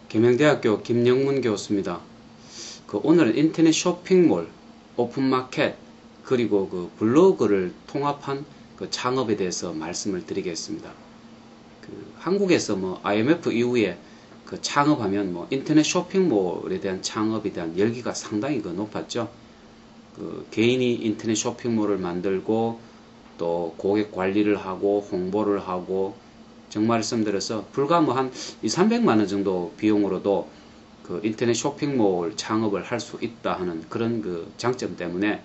계명대학교 김영문 교수입니다. 오늘은 인터넷 쇼핑몰, 오픈마켓, 그리고 블로그를 통합한 창업에 대해서 말씀을 드리겠습니다. 한국에서 IMF 이후에 창업하면 인터넷 쇼핑몰에 대한 창업에 대한 열기가 상당히 높았죠. 개인이 인터넷 쇼핑몰을 만들고 또 고객 관리를 하고 홍보를 하고, 정말 말씀드려서 불과 한 200~300만 원 정도 비용으로도 인터넷 쇼핑몰 창업을 할 수 있다 하는 그런 장점 때문에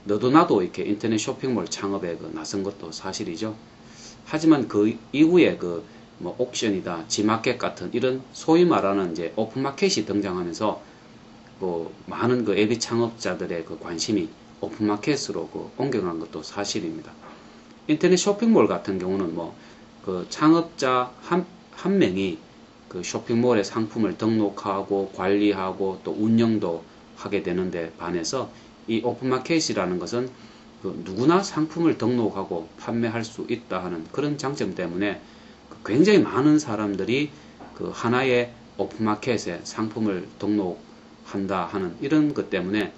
너도 나도 이렇게 인터넷 쇼핑몰 창업에 나선 것도 사실이죠. 하지만 그 이후에 옥션이다, 지마켓 같은 이런 소위 말하는 이제 오픈마켓이 등장하면서 많은 예비 창업자들의 관심이 오픈마켓으로 옮겨간 것도 사실입니다. 인터넷 쇼핑몰 같은 경우는 창업자 한 명이 쇼핑몰에 상품을 등록하고 관리하고 또 운영도 하게 되는데 반해서 이 오픈마켓이라는 것은 누구나 상품을 등록하고 판매할 수 있다 하는 그런 장점 때문에 굉장히 많은 사람들이 하나의 오픈마켓에 상품을 등록한다 하는 이런 것 때문에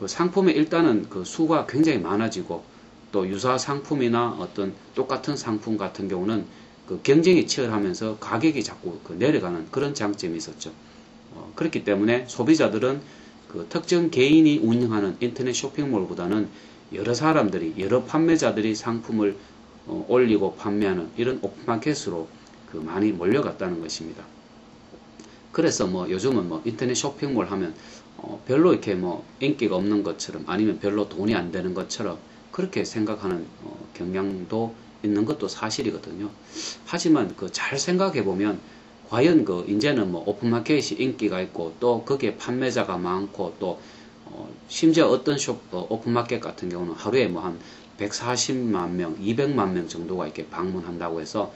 상품의 일단은 수가 굉장히 많아지고, 또 유사 상품이나 어떤 똑같은 상품 같은 경우는 경쟁이 치열하면서 가격이 자꾸 내려가는 그런 장점이 있었죠. 그렇기 때문에 소비자들은 특정 개인이 운영하는 인터넷 쇼핑몰보다는 여러 사람들이, 여러 판매자들이 상품을 올리고 판매하는 이런 오픈마켓으로 많이 몰려갔다는 것입니다. 그래서 요즘은 인터넷 쇼핑몰 하면 별로 이렇게 인기가 없는 것처럼, 아니면 별로 돈이 안 되는 것처럼 그렇게 생각하는 경향도 있는 것도 사실이거든요. 하지만 잘 생각해 보면 과연 이제는 오픈마켓이 인기가 있고, 또 거기에 판매자가 많고, 또 심지어 어떤 오픈마켓 같은 경우는 하루에 한 140만 명, 200만 명 정도가 이렇게 방문한다고 해서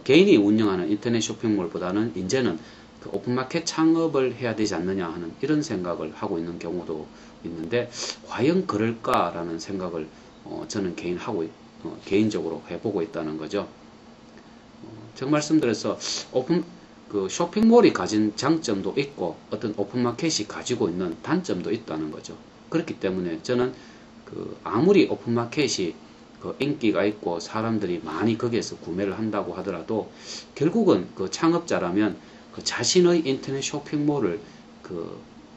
개인이 운영하는 인터넷 쇼핑몰보다는 이제는 오픈마켓 창업을 해야 되지 않느냐 하는 이런 생각을 하고 있는 경우도 있는데, 과연 그럴까라는 생각을 저는 개인적으로 해보고 있다는 거죠. 제가 말씀드려서 쇼핑몰이 가진 장점도 있고, 어떤 오픈마켓이 가지고 있는 단점도 있다는 거죠. 그렇기 때문에 저는 아무리 오픈마켓이 인기가 있고 사람들이 많이 거기에서 구매를 한다고 하더라도 결국은 창업자라면 자신의 인터넷 쇼핑몰을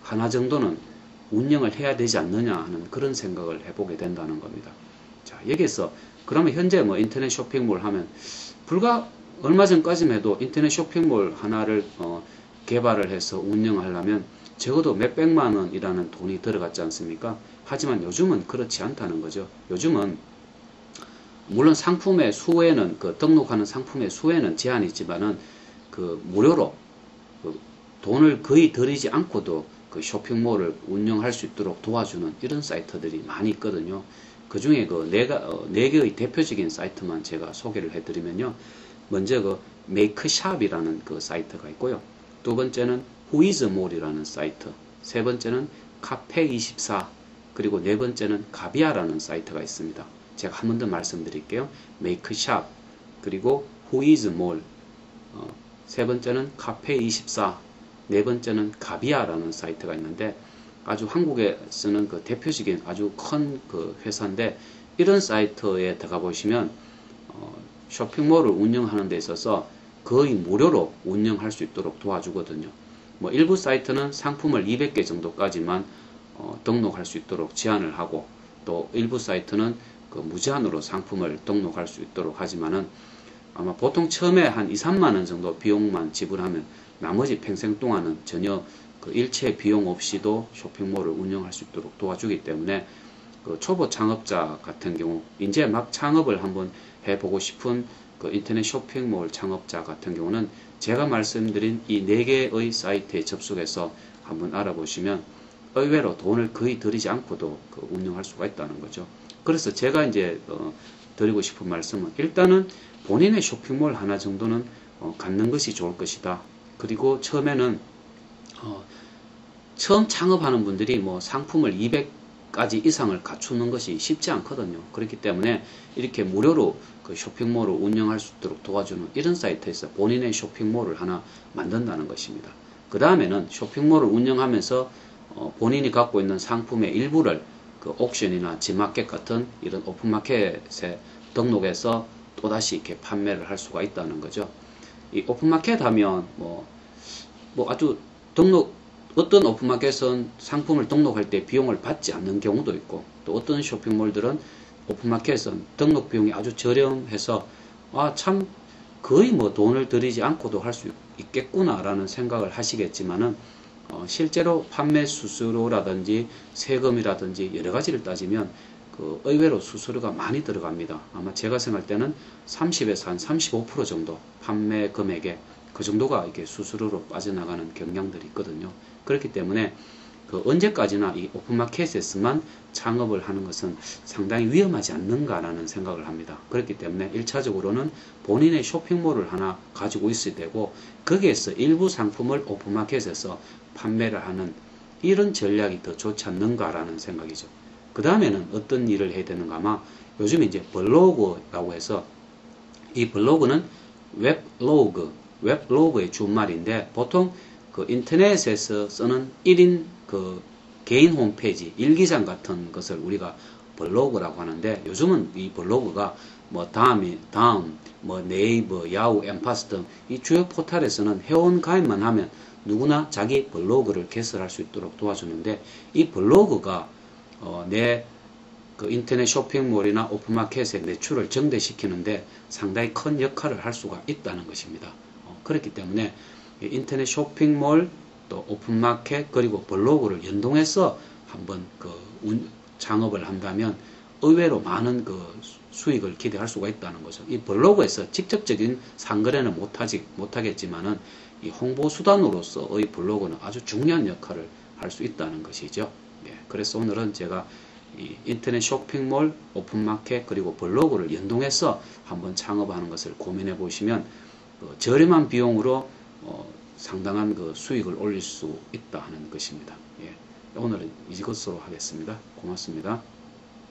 하나 정도는 운영을 해야 되지 않느냐 하는 그런 생각을 해보게 된다는 겁니다. 자, 여기서 그러면 현재 인터넷 쇼핑몰 하면 불과 얼마 전까지만 해도 인터넷 쇼핑몰 하나를 개발을 해서 운영하려면 적어도 몇백만 원이라는 돈이 들어갔지 않습니까? 하지만 요즘은 그렇지 않다는 거죠. 요즘은 물론 상품의 수에는 등록하는 상품의 수에는 제한이 있지만은 무료로 돈을 거의 들이지 않고도 쇼핑몰을 운영할 수 있도록 도와주는 이런 사이트들이 많이 있거든요. 그 중에 네 개의 대표적인 사이트만 제가 소개를 해드리면요. 먼저 메이크샵이라는 사이트가 있고요. 두 번째는 후이즈몰이라는 사이트, 세 번째는 카페24, 그리고 네 번째는 가비아라는 사이트가 있습니다. 제가 한 번 더 말씀드릴게요. 메이크샵, 그리고 후이즈몰, 세 번째는 카페24, 네 번째는 가비아라는 사이트가 있는데, 아주 한국에 쓰는 대표적인 아주 큰 회사인데, 이런 사이트에 들어가 보시면 쇼핑몰을 운영하는 데 있어서 거의 무료로 운영할 수 있도록 도와주거든요. 일부 사이트는 상품을 200개 정도까지만 등록할 수 있도록 제한을 하고, 또 일부 사이트는 무제한으로 상품을 등록할 수 있도록 하지만은 아마 보통 처음에 한 2~3만 원 정도 비용만 지불하면 나머지 평생 동안은 전혀 일체 비용 없이도 쇼핑몰을 운영할 수 있도록 도와주기 때문에 초보 창업자 같은 경우, 이제 막 창업을 한번 해보고 싶은 인터넷 쇼핑몰 창업자 같은 경우는 제가 말씀드린 이 4개의 사이트에 접속해서 한번 알아보시면 의외로 돈을 거의 들이지 않고도 운영할 수가 있다는 거죠. 그래서 제가 이제 드리고 싶은 말씀은, 일단은 본인의 쇼핑몰 하나 정도는 갖는 것이 좋을 것이다. 그리고 처음에는 처음 창업하는 분들이 상품을 200가지 이상을 갖추는 것이 쉽지 않거든요. 그렇기 때문에 이렇게 무료로 쇼핑몰을 운영할 수 있도록 도와주는 이런 사이트에서 본인의 쇼핑몰을 하나 만든다는 것입니다. 그 다음에는 쇼핑몰을 운영하면서 본인이 갖고 있는 상품의 일부를 그 옥션이나 지마켓 같은 이런 오픈마켓에 등록해서 또다시 이렇게 판매를 할 수가 있다는 거죠. 이 오픈마켓 하면 뭐 아주 어떤 오픈마켓은 상품을 등록할 때 비용을 받지 않는 경우도 있고, 또 어떤 쇼핑몰들은 오픈마켓은 등록 비용이 아주 저렴해서 참 거의 뭐 돈을 들이지 않고도 할 수 있겠구나 라는 생각을 하시겠지만은 실제로 판매 수수료라든지 세금이라든지 여러 가지를 따지면 그 의외로 수수료가 많이 들어갑니다. 아마 제가 생각할 때는 30에서 한 35% 정도 판매 금액에 그 정도가 이렇게 수수료로 빠져나가는 경향들이 있거든요. 그렇기 때문에 그 언제까지나 이 오픈마켓에서만 창업을 하는 것은 상당히 위험하지 않는가라는 생각을 합니다. 그렇기 때문에 1차적으로는 본인의 쇼핑몰을 하나 가지고 있어야 되고, 거기에서 일부 상품을 오픈마켓에서 판매를 하는 이런 전략이 더 좋지 않는가라는 생각이죠. 그 다음에는 어떤 일을 해야 되는가, 아마 요즘에 이제 블로그라고 해서, 이 블로그는 웹로그의 준말인데, 보통 그 인터넷에서 쓰는 1인 그 개인 홈페이지, 일기장 같은 것을 우리가 블로그라고 하는데, 요즘은 이 블로그가 뭐 다음, 뭐 네이버, 야후, 엠파스 등 이 주요 포털에서는 회원 가입만 하면 누구나 자기 블로그를 개설할 수 있도록 도와주는데, 이 블로그가 내 그 인터넷 쇼핑몰이나 오픈마켓의 매출을 증대시키는데 상당히 큰 역할을 할 수가 있다는 것입니다. 그렇기 때문에 인터넷 쇼핑몰, 또 오픈마켓, 그리고 블로그를 연동해서 한번 그 창업을 한다면 의외로 많은 그 수익을 기대할 수가 있다는 거죠. 이 블로그에서 직접적인 상거래는 못하겠지만은 이 홍보 수단으로서의 블로그는 아주 중요한 역할을 할 수 있다는 것이죠. 그래서 오늘은 제가 이 인터넷 쇼핑몰, 오픈마켓, 그리고 블로그를 연동해서 한번 창업하는 것을 고민해 보시면 저렴한 비용으로 상당한 그 수익을 올릴 수 있다 하는 것입니다. 오늘은 이것으로 하겠습니다. 고맙습니다.